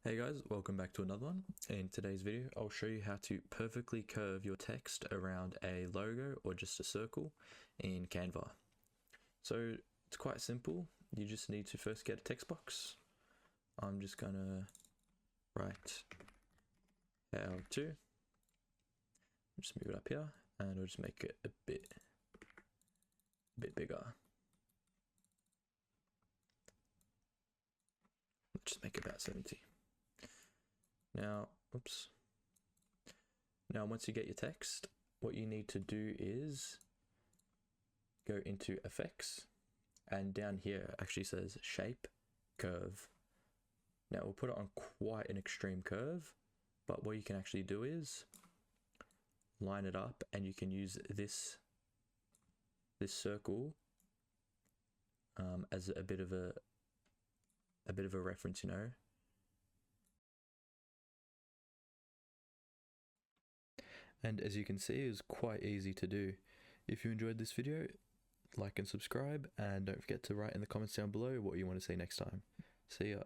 Hey guys, welcome back to another one. In today's video, I'll show you how to perfectly curve your text around a logo or just a circle in Canva. So it's quite simple. You just need to first get a text box. I'm just gonna write how to. Just move it up here and I'll just make it a bit bigger. Let's just make it about 70. Now, Now, once you get your text, what you need to do is go into effects, and down here it actually says shape, curve. Now we'll put it on quite an extreme curve, but what you can actually do is line it up, and you can use this circle as a bit of a reference, And as you can see, it's quite easy to do. If you enjoyed this video, like and subscribe, and don't forget to write in the comments down below what you want to see next time. See ya.